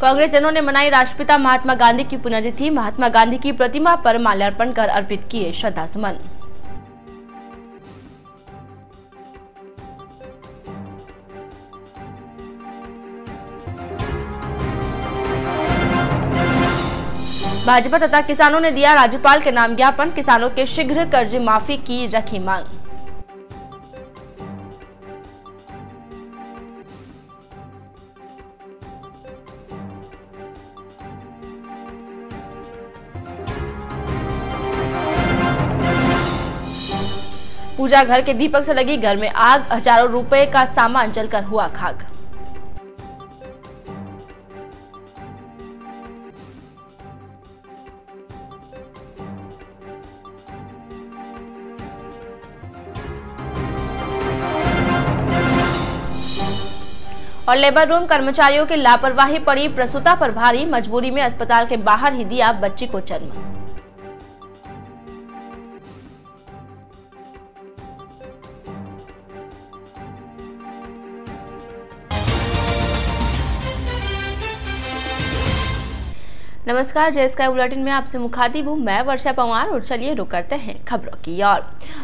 कांग्रेस जनों ने मनाई राष्ट्रपिता महात्मा गांधी की पुण्यतिथि। महात्मा गांधी की प्रतिमा पर माल्यार्पण कर अर्पित किए श्रद्धासुमन। भाजपा तथा किसानों ने दिया राज्यपाल के नाम ज्ञापन। किसानों के शीघ्र कर्ज माफी की रखी मांग। पूजा घर के दीपक से लगी घर में आग। हजारों रुपए का सामान जलकर हुआ खाक। और लेबर रूम कर्मचारियों की लापरवाही पड़ी प्रसूता पर भारी। मजबूरी में अस्पताल के बाहर ही दिया बच्ची को जन्म। नमस्कार, जय स्काई बुलेटिन में आपसे मुखातिब हूँ मैं वर्षा पंवार। और चलिए रुक करते हैं खबरों की ओर।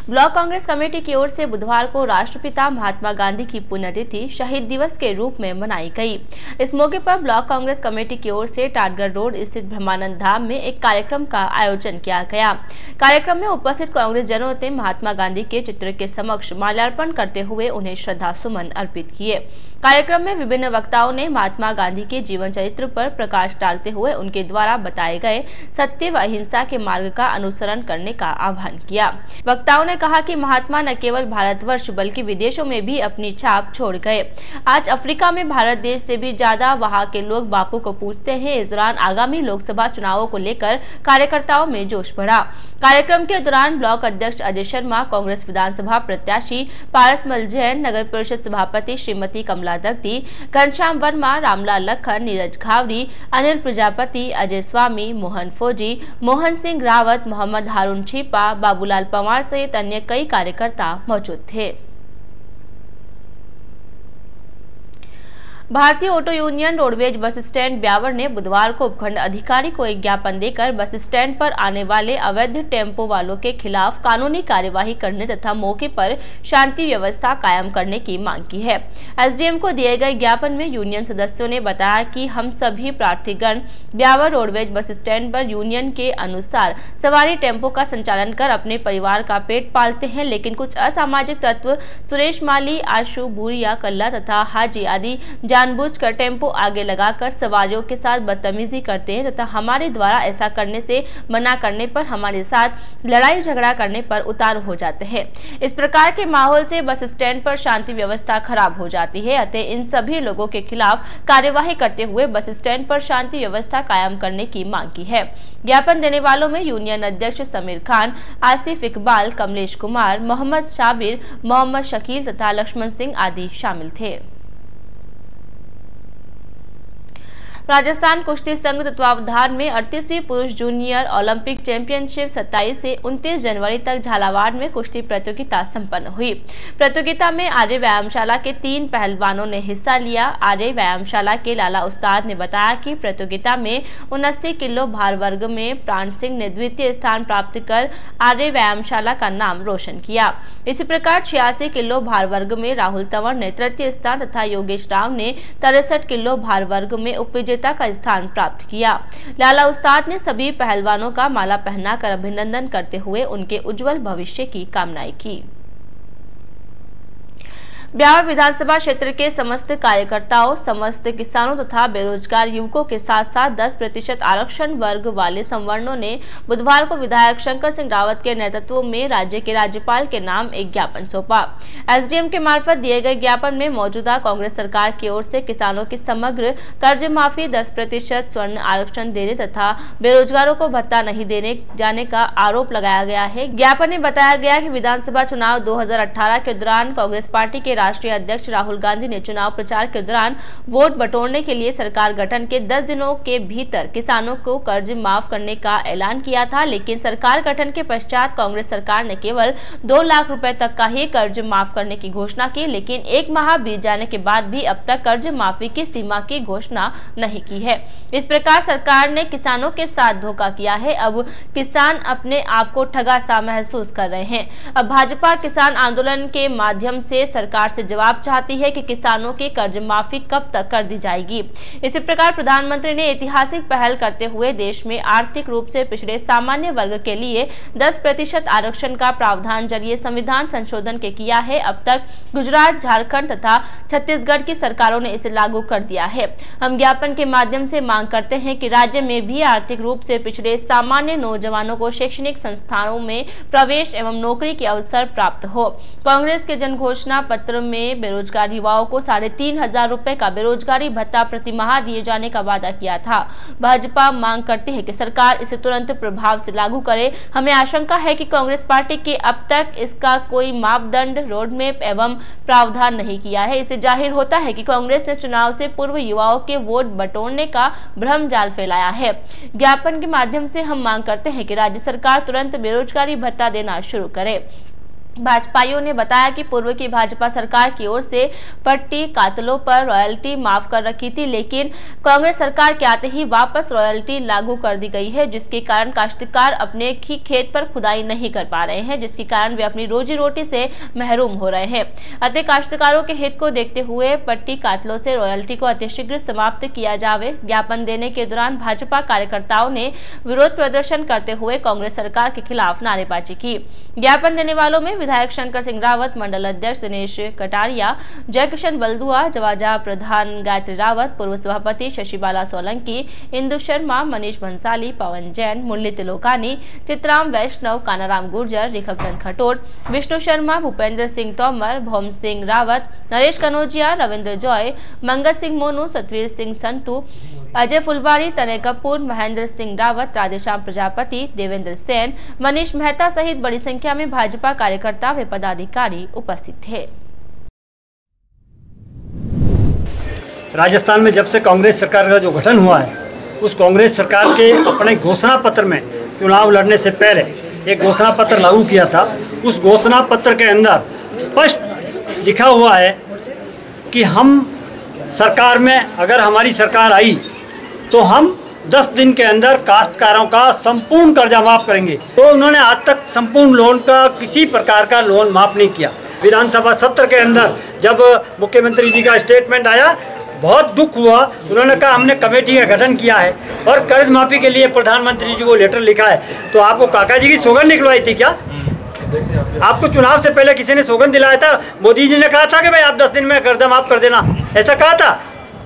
ब्लॉक कांग्रेस कमेटी की ओर से बुधवार को राष्ट्रपिता महात्मा गांधी की पुण्यतिथि शहीद दिवस के रूप में मनाई गई। इस मौके पर ब्लॉक कांग्रेस कमेटी की ओर से टाटगढ़ रोड स्थित ब्रह्मानंद धाम में एक कार्यक्रम का आयोजन किया गया। कार्यक्रम में उपस्थित कांग्रेस जनों ने महात्मा गांधी के चित्र के समक्ष माल्यार्पण करते हुए उन्हें श्रद्धा सुमन अर्पित किए। कार्यक्रम में विभिन्न वक्ताओं ने महात्मा गांधी के जीवन चरित्र पर प्रकाश डालते हुए उनके द्वारा बताए गए सत्य व अहिंसा के मार्ग का अनुसरण करने का आह्वान किया। वक्ताओं ने कहा कि महात्मा न केवल भारतवर्ष बल्कि विदेशों में भी अपनी छाप छोड़ गए। आज अफ्रीका में भारत देश से भी ज्यादा वहां के लोग बापू को पूजते हैं। इस दौरान आगामी लोकसभा चुनावों को लेकर कार्यकर्ताओं में जोश बढ़ा। कार्यक्रम के दौरान ब्लॉक अध्यक्ष अजय शर्मा, कांग्रेस विधानसभा प्रत्याशी पारसमल जैन, नगर परिषद सभापति श्रीमती कमला दत्ती, घनश्याम वर्मा, रामलाल लखन, नीरज घावरी, अनिल प्रजापति, अजय स्वामी, मोहन फौजी, मोहन सिंह रावत, मोहम्मद हारून छिपा, बाबूलाल पंवार सहित अन्य कई कार्यकर्ता मौजूद थे। भारतीय auto union roadways bus stand Beawar ने बुधवार को उपखंड अधिकारी को एक ज्ञापन देकर बस स्टैंड पर आने वाले अवैध टेम्पो वालों के खिलाफ कानूनी कार्यवाही करने तथा मौके पर शांति व्यवस्था कायम करने की मांग की है। एसडीएम को दिए गए ज्ञापन में यूनियन सदस्यों ने बताया कि हम सभी प्रार्थीगण ब्यावर रोडवेज बस स्टैंड पर यूनियन के अनुसार सवारी टेम्पो का संचालन कर अपने परिवार का पेट पालते हैं, लेकिन कुछ असामाजिक तत्व सुरेश माली, आशु भूरिया, कल्ला तथा हाजी आदि जानबूझकर टेम्पो आगे लगाकर सवारियों के साथ बदतमीजी करते हैं तथा हमारे द्वारा ऐसा करने से मना करने पर हमारे साथ लड़ाई झगड़ा करने पर उतारू हो जाते हैं। इस प्रकार के माहौल से बस स्टैंड पर शांति व्यवस्था खराब हो जाती है। अतः इन सभी लोगों के खिलाफ कार्यवाही करते हुए बस स्टैंड पर शांति व्यवस्था कायम करने की मांग की है। ज्ञापन देने वालों में यूनियन अध्यक्ष समीर खान, आसिफ इकबाल, कमलेश कुमार, मोहम्मद शाबिर, मोहम्मद शकील तथा लक्ष्मण सिंह आदि शामिल थे। राजस्थान कुश्ती संघ तत्वावधान में 38वीं पुरुष जूनियर ओलंपिक चैंपियनशिप 27 से 29 जनवरी तक झालावाड़ में कुश्ती प्रतियोगिता संपन्न हुई। प्रतियोगिता में आर्य व्यायामशाला के 3 पहलवानों ने हिस्सा लिया। आर्य व्यायामशाला के लाला उस्ताद ने बताया कि प्रतियोगिता में 79 किलो भार वर्ग में प्राण सिंह ने द्वितीय स्थान प्राप्त कर आर्य व्यायामशाला का नाम रोशन किया। इसी प्रकार 86 किलो भार वर्ग में राहुल तंवर ने तृतीय स्थान तथा योगेश राव ने 63 किलो भार वर्ग में उपविजेता का स्थान प्राप्त किया। लाला उस्ताद ने सभी पहलवानों का माला पहनाकर अभिनंदन करते हुए उनके उज्जवल भविष्य की कामनाएं की। ब्यावर विधानसभा क्षेत्र के समस्त कार्यकर्ताओं, समस्त किसानों तथा बेरोजगार युवकों के साथ साथ 10% आरक्षण वर्ग वाले संवर्णों ने बुधवार को विधायक शंकर सिंह रावत के नेतृत्व में राज्य के राज्यपाल के नाम एक ज्ञापन सौंपा। एसडीएम के मार्फत दिए गए ज्ञापन में मौजूदा कांग्रेस सरकार की ओर से किसानों की समग्र कर्ज माफी, 10% स्वर्ण आरक्षण देने तथा बेरोजगारों को भत्ता नहीं देने जाने का आरोप लगाया गया है। ज्ञापन में बताया गया कि विधानसभा चुनाव 2018 के दौरान कांग्रेस पार्टी के राष्ट्रीय अध्यक्ष राहुल गांधी ने चुनाव प्रचार के दौरान वोट बटोरने के लिए सरकार गठन के 10 दिनों के भीतर किसानों को कर्ज माफ करने का ऐलान किया था, लेकिन सरकार गठन के पश्चात कांग्रेस सरकार ने केवल 2 लाख रुपए तक का ही कर्ज माफ करने की घोषणा की, लेकिन 1 माह बीत जाने के बाद भी अब तक कर्ज माफी की सीमा की घोषणा नहीं की है। इस प्रकार सरकार ने किसानों के साथ धोखा किया है। अब किसान अपने आप को ठगा सा महसूस कर रहे हैं। अब भाजपा किसान आंदोलन के माध्यम से सरकार से जवाब चाहती है कि किसानों की कर्ज माफी कब तक कर दी जाएगी। इसी प्रकार प्रधानमंत्री ने ऐतिहासिक पहल करते हुए देश में आर्थिक रूप से पिछड़े सामान्य वर्ग के लिए 10% आरक्षण का प्रावधान जरिए संविधान संशोधन के किया है। अब तक गुजरात, झारखंड तथा छत्तीसगढ़ की सरकारों ने इसे लागू कर दिया है। हम ज्ञापन के माध्यम से मांग करते हैं कि राज्य में भी आर्थिक रूप से पिछड़े सामान्य नौजवानों को शैक्षणिक संस्थानों में प्रवेश एवं नौकरी के अवसर प्राप्त हो। कांग्रेस के जन घोषणा पत्र में बेरोजगार युवाओं को 3,500 रुपए का बेरोजगारी भत्ता प्रति माह दिए जाने का वादा किया था। भाजपा मांग करती है कि सरकार इसे तुरंत प्रभाव से लागू करे। हमें आशंका है कि कांग्रेस पार्टी के अब तक इसका कोई मापदंड, रोडमैप एवं प्रावधान नहीं किया है। इससे जाहिर होता है कि कांग्रेस ने चुनाव से पूर्व युवाओं के वोट बटोरने का भ्रम जाल फैलाया है। ज्ञापन के माध्यम से हम मांग करते हैं कि राज्य सरकार तुरंत बेरोजगारी भत्ता देना शुरू करे। भाजपाइयों ने बताया कि पूर्व की भाजपा सरकार की ओर से पट्टी कातलों पर रॉयल्टी माफ कर रखी थी, लेकिन कांग्रेस सरकार के आते ही वापस रॉयल्टी लागू कर दी गई है, जिसके कारण काश्तकार अपने ही खेत पर खुदाई नहीं कर पा रहे हैं, जिसके कारण वे अपनी रोजी रोटी से महरूम हो रहे हैं। अतः काश्तकारों के हित को देखते हुए पट्टी कातलों से रॉयल्टी को अतिशीघ्र समाप्त किया जावे। ज्ञापन देने के दौरान भाजपा कार्यकर्ताओं ने विरोध प्रदर्शन करते हुए कांग्रेस सरकार के खिलाफ नारेबाजी की। ज्ञापन देने वालों में विधायक शंकर सिंह रावत, मंडल अध्यक्ष दिनेश कटारिया, जयकिशन बलदुआ, जवाजा प्रधान गायत्री रावत, पूर्व सभापति शशिबाला सोलंकी, इंदु शर्मा, मनीष भंसाली, पवन जैन, मुरली तिलोकानी, चित्राम वैष्णव, कानाराम गुर्जर, रिखबचंद खटोट, विष्णु शर्मा, भूपेंद्र सिंह तोमर, भौम सिंह रावत, नरेश कनौजिया, रविंद्र जॉय, मंगल सिंह मोनू, सतवीर सिंह संतू, अजय फुलवाड़ी, तनय कपूर, महेंद्र सिंह रावत, राधेश्याम प्रजापति, देवेंद्र सेन, मनीष मेहता सहित बड़ी संख्या में भाजपा कार्यकर्ता व पदाधिकारी उपस्थित थे। राजस्थान में जब से कांग्रेस सरकार का जो गठन हुआ है, उस कांग्रेस सरकार के अपने घोषणा पत्र में चुनाव लड़ने से पहले एक घोषणा पत्र लागू किया था। उस घोषणा पत्र के अंदर स्पष्ट लिखा हुआ है कि हम सरकार में अगर हमारी सरकार आई तो हम 10 दिन के अंदर काश्तकारों का संपूर्ण कर्जा माफ करेंगे। तो उन्होंने आज तक संपूर्ण लोन का किसी प्रकार का लोन माफ नहीं किया। विधानसभा सत्र के अंदर जब मुख्यमंत्री जी का स्टेटमेंट आया, बहुत दुख हुआ। उन्होंने कहा हमने कमेटी का गठन किया है और कर्ज माफी के लिए प्रधानमंत्री जी को लेटर लिखा है। तो आपको काका जी की सौगंध निकलवाई थी क्या? आपको चुनाव से पहले किसी ने सौगंध दिलाया था? मोदी जी ने कहा था कि भाई आप 10 दिन में कर्जा माफ कर देना, ऐसा कहा था?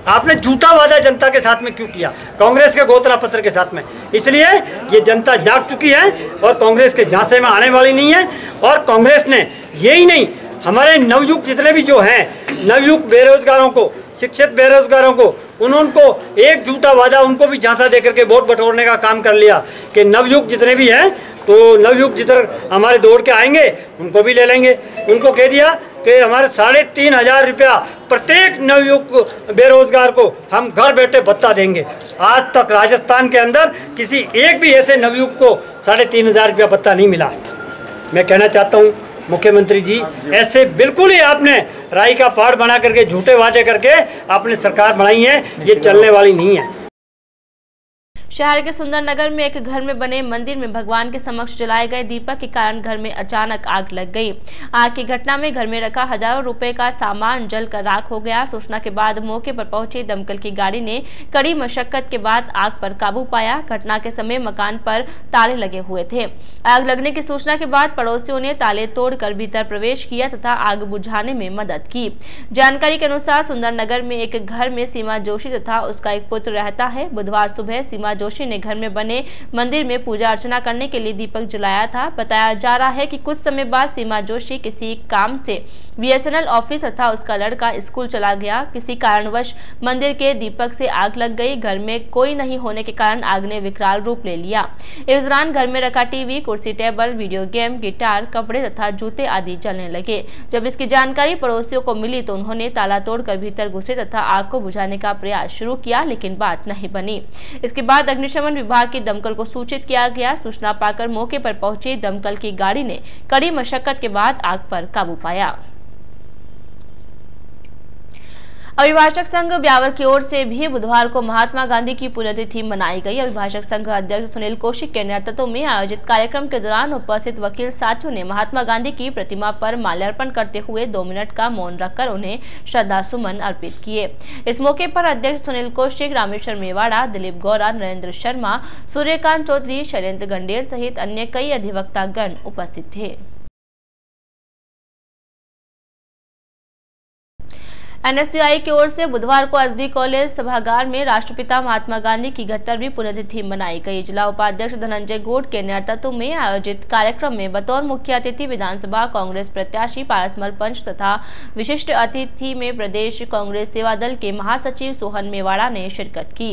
आपने झूठा वादा जनता के साथ में क्यों किया? कांग्रेस के घोषणा पत्र के साथ में। इसलिए ये जनता जाग चुकी है और कांग्रेस के झांसे में आने वाली नहीं है। और कांग्रेस ने यही नहीं, हमारे नवयुवक जितने भी जो हैं, नवयुवक बेरोजगारों को, शिक्षित बेरोजगारों को, उनको एक झूठा वादा उनको भी झांसा दे करके वोट बटोरने का काम कर लिया कि नवयुवक जितने भी हैं तो नवयुवक जिधर हमारे दौड़ के आएंगे उनको भी ले लेंगे। उनको कह दिया कि हमारे 3,500 रुपया प्रत्येक नवयुवक बेरोजगार को हम घर बैठे भत्ता देंगे। आज तक राजस्थान के अंदर किसी एक भी ऐसे नवयुवक को 3,500 रुपया भत्ता नहीं मिला। मैं कहना चाहता हूँ मुख्यमंत्री जी, ऐसे बिल्कुल ही आपने राई का पहाड़ बना करके झूठे वादे करके आपने सरकार बनाई है, ये चलने वाली नहीं है। शहर के सुंदरनगर में एक घर में बने मंदिर में भगवान के समक्ष जलाए गए दीपक के कारण घर में अचानक आग लग गई। आग की घटना में घर में रखा हजारों रुपए का सामान जलकर राख हो गया। सूचना के बाद मौके पर पहुंची दमकल की गाड़ी ने कड़ी मशक्कत के बाद आग पर काबू पाया। घटना के समय मकान पर ताले लगे हुए थे। आग लगने की सूचना के बाद पड़ोसियों ने ताले तोड़कर भीतर प्रवेश किया तथा आग बुझाने में मदद की। जानकारी के अनुसार सुंदरनगर में एक घर में सीमा जोशी तथा उसका एक पुत्र रहता है। बुधवार सुबह सीमा जोशी ने घर में बने मंदिर में पूजा अर्चना करने के लिए दीपक जलाया था। बताया जा रहा है कि कुछ समय बाद सीमा जोशी किसी काम से बीएसएनएल ऑफिस तथा उसका लड़का स्कूल चला गया। किसी कारणवश मंदिर के दीपक से आग लग गई। घर में कोई नहीं होने के कारण आग ने विकराल रूप ले लिया। इस दौरान घर में रखा टीवी, कुर्सी, टेबल, वीडियो गेम, गिटार, कपड़े तथा जूते आदि जलने लगे। जब इसकी जानकारी पड़ोसियों को मिली तो उन्होंने ताला तोड़कर भीतर घुसे तथा आग को बुझाने का प्रयास शुरू किया, लेकिन बात नहीं बनी। इसके बाद अग्निशमन विभाग की दमकल को सूचित किया गया। सूचना पाकर मौके पर पहुंची दमकल की गाड़ी ने कड़ी मशक्कत के बाद आग पर काबू पाया। अभिभाषक संघ ब्यावर की ओर से भी बुधवार को महात्मा गांधी की पुण्यतिथि मनाई गई। अभिभाषक संघ अध्यक्ष सुनील कौशिक के नेतृत्व में आयोजित कार्यक्रम के दौरान उपस्थित वकील साथियों ने महात्मा गांधी की प्रतिमा पर माल्यार्पण करते हुए 2 मिनट का मौन रखकर उन्हें श्रद्धा सुमन अर्पित किए। इस मौके पर अध्यक्ष सुनील कौशिक, रामेश्वर मेवाड़ा, दिलीप गौड़ा, नरेंद्र शर्मा, सूर्यकांत चौधरी, शैलेंद्र गंडेर सहित अन्य कई अधिवक्तागण उपस्थित थे। एनएसयूआई की ओर से बुधवार को एसडी कॉलेज सभागार में राष्ट्रपिता महात्मा गांधी की 71वीं पुण्यतिथि मनाई गई। जिला उपाध्यक्ष धनंजय गोड के नेतृत्व में आयोजित कार्यक्रम में बतौर मुख्य अतिथि विधानसभा कांग्रेस प्रत्याशी पारसमल पंच तथा विशिष्ट अतिथि में प्रदेश कांग्रेस सेवा दल के महासचिव सोहन मेवाड़ा ने शिरकत की।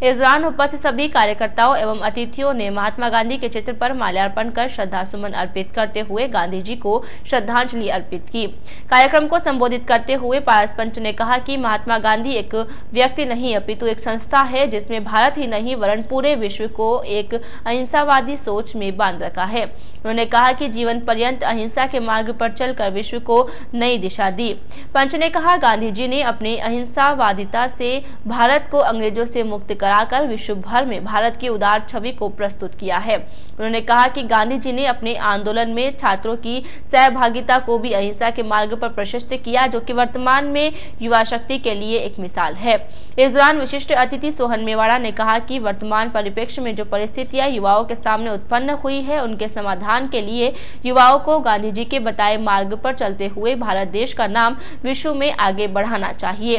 इस दौरान उपस्थित सभी कार्यकर्ताओं एवं अतिथियों ने महात्मा गांधी के चित्र पर माल्यार्पण कर श्रद्धा सुमन अर्पित करते हुए गांधी जी को श्रद्धांजलि अर्पित की। कार्यक्रम को संबोधित करते हुए पारस पंच ने कहा कि महात्मा गांधी एक व्यक्ति नहीं अपितु एक संस्था है जिसमें भारत ही नहीं वरन पूरे विश्व को एक अहिंसावादी सोच में बांध रखा है। उन्होंने कहा कि जीवन पर्यंत अहिंसा के मार्ग पर चलकर विश्व को नई दिशा दी। पंच ने कहा गांधी जी ने अपनी अहिंसावादिता से भारत को अंग्रेजों से मुक्त कराकर विश्व भर में भारत की उदार छवि को प्रस्तुत किया है। उन्होंने कहा कि गांधी जी ने अपने आंदोलन में छात्रों की सहभागिता को भी अहिंसा के मार्ग पर प्रशस्त किया, जो कि वर्तमान में युवा शक्ति के लिए एक मिसाल है। इस दौरान विशिष्ट अतिथि सोहन मेवाड़ा ने कहा कि वर्तमान परिप्रेक्ष्य में जो परिस्थितियां युवाओं के सामने उत्पन्न हुई है, उनके समाधान के लिए युवाओं को गांधी जी के बताए मार्ग पर चलते हुए भारत देश का नाम विश्व में आगे बढ़ाना चाहिए।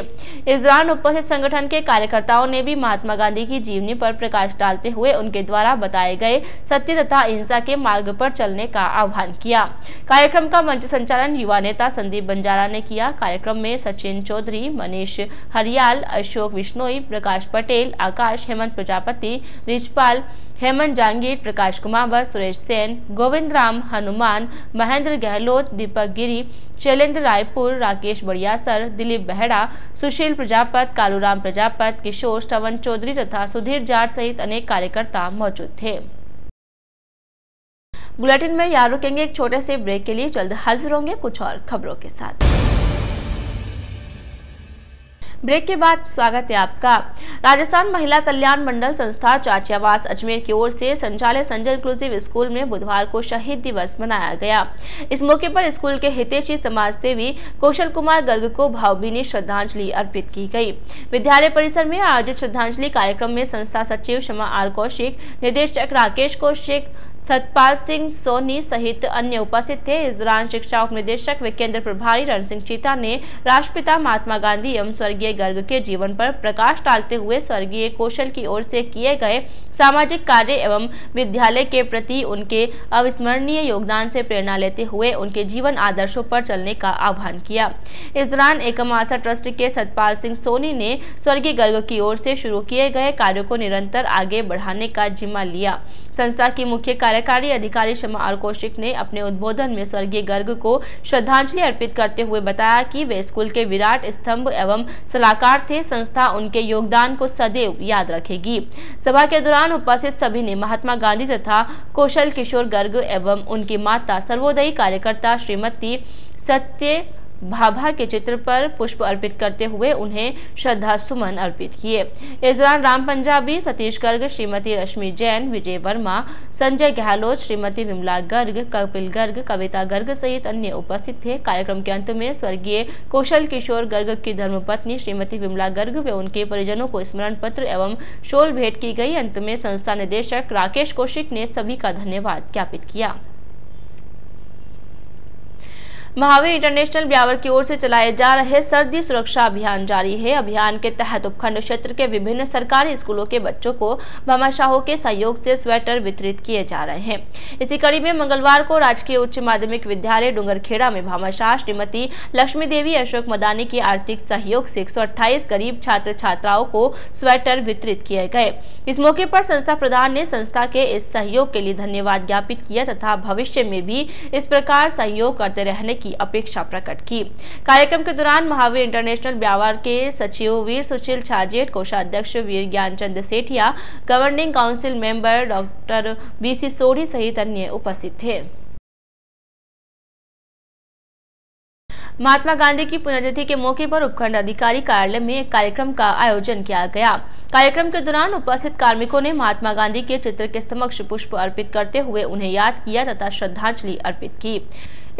इस दौरान उपस्थित संगठन के कार्यकर्ताओं ने भी महात्मा गांधी की जीवनी पर प्रकाश डालते हुए उनके द्वारा बताए गए सत्य तथा अहिंसा के मार्ग पर चलने का आह्वान किया। कार्यक्रम का मंच संचालन युवा नेता संदीप बंजारा ने किया। कार्यक्रम में सचिन चौधरी, मनीष हरियाल, अशोक विश्नोई, प्रकाश पटेल, आकाश, हेमंत प्रजापति, रिजपाल, हेमंत जांगीर, प्रकाश कुमार, सुरेश सेन, गोविंद राम हनुमान, महेंद्र गहलोत, दीपक गिरी, शैलेंद्र रायपुर, राकेश बड़ियासर, दिलीप बेहड़ा, सुशील प्रजापत, कालूराम प्रजापत, किशोर श्रवण चौधरी तथा सुधीर जाट सहित अनेक कार्यकर्ता मौजूद थे। बुलेटिन में यहाँ रुकेंगे एक छोटे से ब्रेक के लिए, जल्द हाजिर होंगे कुछ और खबरों के साथ। ब्रेक के बाद स्वागत है आपका। राजस्थान महिला कल्याण मंडल संस्था चाचियावास अजमेर की ओर से संचालित संजय इंक्लूसिव स्कूल में बुधवार को शहीद दिवस मनाया गया। इस मौके पर स्कूल के हितैषी समाज सेवी कौशल कुमार गर्ग को भावभीनी श्रद्धांजलि अर्पित की गई। विद्यालय परिसर में आयोजित श्रद्धांजलि कार्यक्रम में संस्था सचिव शमा आर कौशिक, निदेशक राकेश कौशिक, सतपाल सिंह सोनी सहित अन्य उपस्थित थे। इस दौरान शिक्षा उप निदेशक व केंद्र प्रभारी रण सिंह चीता ने राष्ट्रपिता महात्मा गांधी एवं स्वर्गीय गर्ग के जीवन पर प्रकाश डालते हुए स्वर्गीय कौशल की ओर से किए गए सामाजिक कार्य एवं विद्यालय के प्रति उनके अविस्मरणीय योगदान से प्रेरणा लेते हुए उनके जीवन आदर्शों पर चलने का आह्वान किया। इस दौरान एकम आशा ट्रस्ट के सतपाल सिंह सोनी ने स्वर्गीय गर्ग की ओर से शुरू किए गए कार्यों को निरंतर आगे बढ़ाने का जिम्मा लिया। संस्था की मुख्य कार्यकारी अधिकारी शमा आर कौशिक ने अपने उद्बोधन में स्वर्गीय गर्ग को श्रद्धांजलि अर्पित करते हुए बताया कि वे स्कूल के विराट स्तंभ एवं सलाहकार थे। संस्था उनके योगदान को सदैव याद रखेगी। सभा के दौरान उपस्थित सभी ने महात्मा गांधी तथा कौशल किशोर गर्ग एवं उनकी माता सर्वोदयी कार्यकर्ता श्रीमती सत्य भाभा के चित्र पर पुष्प अर्पित करते हुए उन्हें श्रद्धा सुमन अर्पित किए। इस दौरान राम पंजाबी, सतीश गर्ग, श्रीमती रश्मि जैन, विजय वर्मा, संजय गहलोत, श्रीमती विमला गर्ग, कपिल गर्ग, कविता गर्ग सहित अन्य उपस्थित थे। कार्यक्रम के अंत में स्वर्गीय कौशल किशोर गर्ग की धर्मपत्नी श्रीमती विमला गर्ग व उनके परिजनों को स्मरण पत्र एवं शॉल भेंट की गई। अंत में संस्था निदेशक राकेश कौशिक ने सभी का धन्यवाद ज्ञापित किया। महावीर इंटरनेशनल ब्यावर की ओर से चलाए जा रहे सर्दी सुरक्षा अभियान जारी है। अभियान के तहत उपखंड क्षेत्र के विभिन्न सरकारी स्कूलों के बच्चों को भामाशाहों के सहयोग से स्वेटर वितरित किए जा रहे हैं। इसी कड़ी में मंगलवार को राजकीय उच्च माध्यमिक विद्यालय डूंगरखेड़ा में भामाशाह श्रीमती लक्ष्मी देवी अशोक मदानी के आर्थिक सहयोग से 128 गरीब छात्र छात्राओं को स्वेटर वितरित किए गए। इस मौके पर संस्था प्रधान ने संस्था के इस सहयोग के लिए धन्यवाद ज्ञापित किया तथा भविष्य में भी इस प्रकार सहयोग करते रहने की अपेक्षा प्रकट की। कार्यक्रम के दौरान महावीर इंटरनेशनल ब्यावर के सचिव वीर सुशील छाजेट, कोषाध्यक्ष Veer Gyanchand Sethia, governing council member doctor BC Sodhi सहित अन्य उपस्थित थे। महात्मा गांधी की पुण्यतिथि के मौके पर उपखंड अधिकारी कार्यालय में एक कार्यक्रम का आयोजन किया गया। कार्यक्रम के दौरान उपस्थित कार्मिकों ने महात्मा गांधी के चित्र के समक्ष पुष्प अर्पित करते हुए उन्हें याद किया तथा श्रद्धांजलि अर्पित की।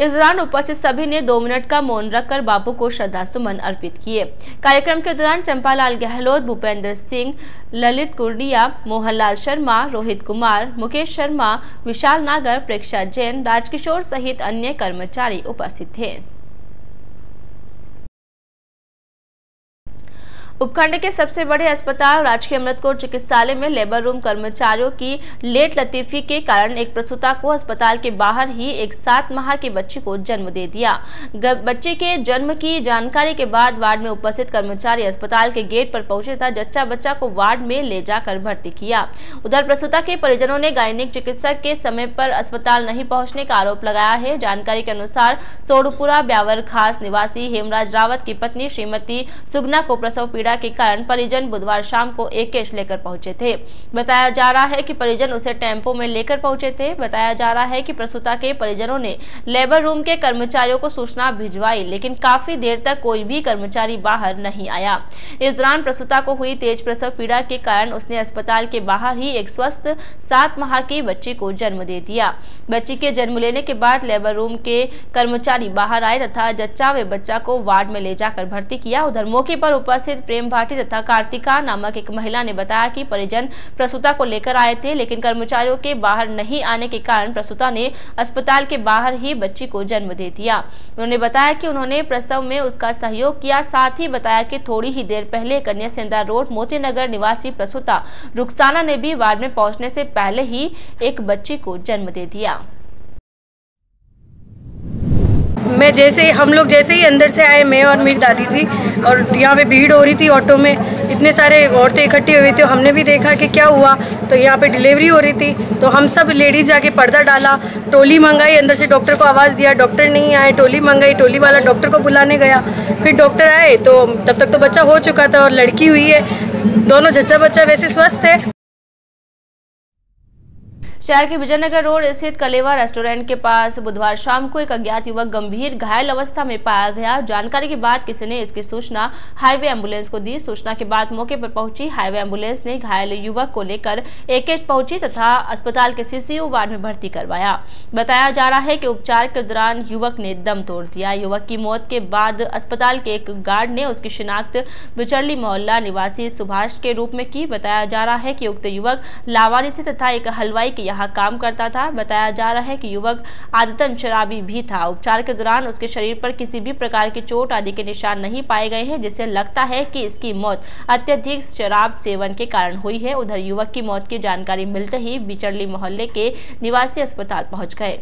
इस दौरान उपस्थित सभी ने 2 मिनट का मौन रखकर बापू को श्रद्धासुमन अर्पित किए। कार्यक्रम के दौरान चंपालाल गहलोत, भूपेंद्र सिंह, ललित कुर्डिया, मोहनलाल शर्मा, रोहित कुमार, मुकेश शर्मा, विशाल नागर, प्रेक्षा जैन, राजकिशोर सहित अन्य कर्मचारी उपस्थित थे। उपखंड के सबसे बड़े अस्पताल राजकीय अमृतकोट चिकित्सालय में लेबर रूम कर्मचारियों की लेट लतीफी के कारण एक प्रसूता को अस्पताल के बाहर ही एक 7 माह के बच्चे को जन्म दे दिया। बच्चे के जन्म की जानकारी के बाद वार्ड में उपस्थित कर्मचारी अस्पताल के गेट पर पहुंचे तथा जच्चा बच्चा को वार्ड में ले जाकर भर्ती किया। उधर प्रसूता के परिजनों ने गायनिक चिकित्सक के समय पर अस्पताल नहीं पहुँचने का आरोप लगाया है। जानकारी के अनुसार सोडूपुरा ब्यावर खास निवासी हेमराज रावत की पत्नी श्रीमती सुगना को प्रसव पीड़ा के कारण परिजन बुधवार शाम को एक केस लेकर पहुंचे थे। बताया जा रहा है कि परिजन उसे टेम्पो में लेकर पहुंचे थे। बताया जा रहा है कि प्रसूता के परिजनों ने लेबर रूम के कर्मचारियों को सूचना भिजवाई, लेकिन काफी देर तक कोई भी कर्मचारी बाहर नहीं आया। इस दौरान प्रसूता को हुई तेज प्रसव पीड़ा के कारण उसने अस्पताल के बाहर ही एक स्वस्थ 7 माह की बच्ची को जन्म दे दिया। बच्ची के जन्म लेने के बाद लेबर रूम के कर्मचारी बाहर आए तथा जच्चा व बच्चा को वार्ड में ले जाकर भर्ती किया। उधर मौके पर उपस्थित प्रेम भाटी तथा कार्तिका नामक एक महिला ने बताया कि परिजन प्रसूता को लेकर आए थे, लेकिन कर्मचारियों के बाहर नहीं आने के कारण प्रसूता ने अस्पताल के बाहर ही बच्ची को जन्म दे दिया। उन्होंने बताया कि उन्होंने प्रसव में उसका सहयोग किया। साथ ही बताया कि थोड़ी ही देर पहले कन्या सेंधा रोड मोतीनगर निवासी प्रसूता रुखसाना ने भी वार्ड में पहुंचने से पहले ही एक बच्ची को जन्म दे दिया। मैं जैसे ही हम लोग जैसे ही अंदर से आए, मैं और मेरी दादी जी, और यहाँ पे भीड़ हो रही थी ऑटो में, इतने सारे औरतें इकट्ठी हुई थी। हमने भी देखा कि क्या हुआ, तो यहाँ पे डिलीवरी हो रही थी, तो हम सब लेडीज़ जाके पर्दा डाला, टोली मंगाई, अंदर से डॉक्टर को आवाज़ दिया, डॉक्टर नहीं आए, टोली मंगाई, टोली वाला डॉक्टर को बुलाने गया, फिर डॉक्टर आए तो तब तक तो बच्चा हो चुका था और लड़की हुई है। दोनों जच्चा बच्चा वैसे स्वस्थ है। शहर के विजयनगर रोड स्थित कलेवा रेस्टोरेंट के पास बुधवार शाम को एक अज्ञात युवक गंभीर घायल अवस्था में पाया गया। जानकारी के बाद किसी ने इसकी सूचना हाईवे एम्बुलेंस को दी। सूचना के बाद मौके पर पहुंची हाईवे एम्बुलेंस ने घायल युवक को लेकर एकेज पहुंची तथा अस्पताल के सीसीयू वार्ड में भर्ती करवाया। बताया जा रहा है कि उपचार के दौरान युवक ने दम तोड़ दिया। युवक की मौत के बाद अस्पताल के एक गार्ड ने उसकी शिनाख्त बिचरली मोहल्ला निवासी सुभाष के रूप में की। बताया जा रहा है कि उक्त युवक लावारिसी तथा एक हलवाई के यहाँ काम करता था। बताया जा रहा है कि युवक आदतन शराबी भी था। उपचार के दौरान उसके शरीर पर किसी भी प्रकार की चोट आदि के निशान नहीं पाए गए हैं, जिससे लगता है कि इसकी मौत अत्यधिक शराब सेवन के कारण हुई है। उधर युवक की मौत की जानकारी मिलते ही बिचरली मोहल्ले के निवासी अस्पताल पहुंच गए।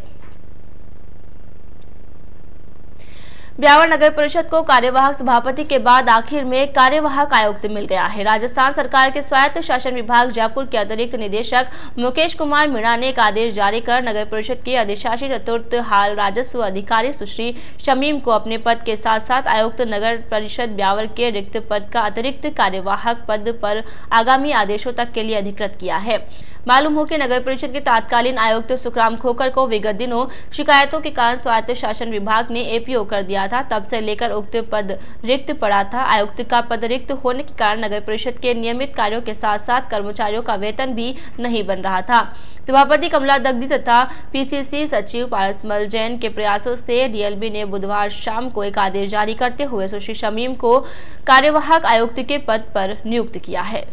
ब्यावर नगर परिषद को कार्यवाहक सभापति के बाद आखिर में कार्यवाहक आयुक्त मिल गया है। राजस्थान सरकार के स्वायत्त शासन विभाग जयपुर के अतिरिक्त निदेशक मुकेश कुमार मीणा ने एक आदेश जारी कर नगर परिषद के अधिशासी चतुर्थ हाल राजस्व अधिकारी सुश्री शमीम को अपने पद के साथ साथ आयुक्त नगर परिषद ब्यावर के रिक्त पद का अतिरिक्त कार्यवाहक पद पर आगामी आदेशों तक के लिए अधिकृत किया है। मालूम हो कि नगर परिषद के तत्कालीन आयुक्त सुखराम खोकर को विगत दिनों शिकायतों के कारण स्वायत्त शासन विभाग ने एपीओ कर दिया था। तब से लेकर उक्त पद रिक्त पड़ा था। आयुक्त का पद रिक्त होने के कारण नगर परिषद के नियमित कार्यों के साथ साथ कर्मचारियों का वेतन भी नहीं बन रहा था। सभापति कमला दग्दी तथा पीसीसी सचिव पारसमल जैन के प्रयासों से डीएलबी ने बुधवार शाम को एक आदेश जारी करते हुए सुश्री शमीम को कार्यवाहक आयुक्त के पद पर नियुक्त किया है।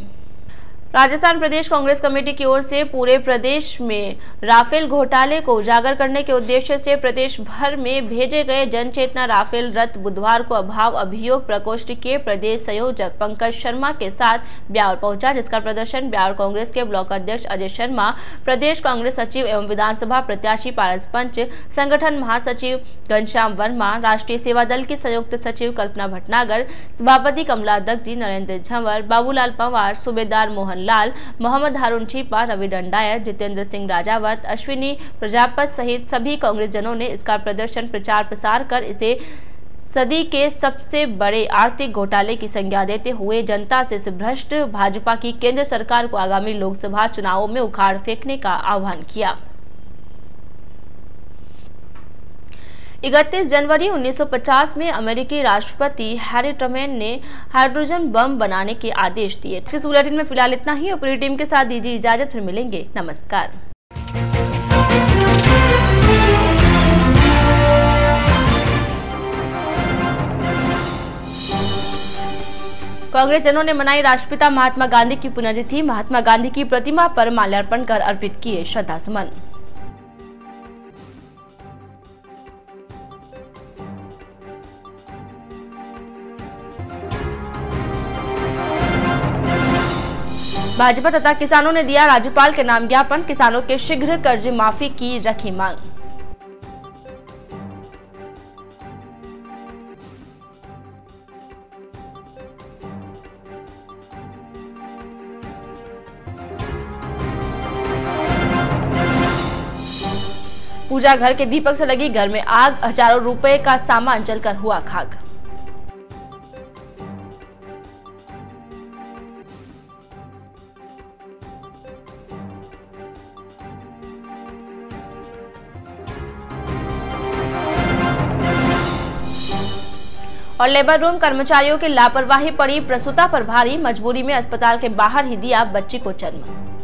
राजस्थान प्रदेश कांग्रेस कमेटी की ओर से पूरे प्रदेश में राफेल घोटाले को उजागर करने के उद्देश्य से प्रदेश भर में भेजे गए जन चेतना राफेल रथ बुधवार को अभाव अभियोग प्रकोष्ठ के प्रदेश संयोजक पंकज शर्मा के साथ ब्यावर पहुंचा, जिसका प्रदर्शन ब्यावर कांग्रेस के ब्लॉक अध्यक्ष अजय शर्मा, प्रदेश कांग्रेस सचिव एवं विधानसभा प्रत्याशी पारस पंच, संगठन महासचिव घनश्याम वर्मा, राष्ट्रीय सेवा दल की संयुक्त सचिव कल्पना भटनागर, सभापति कमला दग्दी, नरेंद्र झंवर, बाबूलाल पंवार, सूबेदार मोहन लाल, मोहम्मद हारून छीपा, रवि डंडायत, जितेंद्र सिंह राजावत, अश्विनी प्रजापत सहित सभी कांग्रेस जनों ने इसका प्रदर्शन प्रचार प्रसार कर इसे सदी के सबसे बड़े आर्थिक घोटाले की संज्ञा देते हुए जनता से इस भ्रष्ट भाजपा की केंद्र सरकार को आगामी लोकसभा चुनावों में उखाड़ फेंकने का आह्वान किया। 31 जनवरी 1950 में अमेरिकी राष्ट्रपति हैरी ट्रूमैन ने हाइड्रोजन बम बनाने के आदेश दिए। इस बुलेटिन में फिलहाल इतना ही। पूरी टीम के साथ दीजिए इजाजत, फिर मिलेंगे। नमस्कार। कांग्रेस जनों ने मनाई राष्ट्रपिता महात्मा गांधी की पुण्यतिथि। महात्मा गांधी की प्रतिमा पर माल्यार्पण कर अर्पित किए श्रद्धासुमन। भाजपा तथा किसानों ने दिया राज्यपाल के नाम ज्ञापन। किसानों के शीघ्र कर्ज माफी की रखी मांग। पूजा घर के दीपक से लगी घर में आग, हजारों रुपए का सामान जलकर हुआ खाक। और लेबर रूम कर्मचारियों की लापरवाही पड़ी प्रसूता पर भारी, मजबूरी में अस्पताल के बाहर ही दिया बच्ची को जन्म।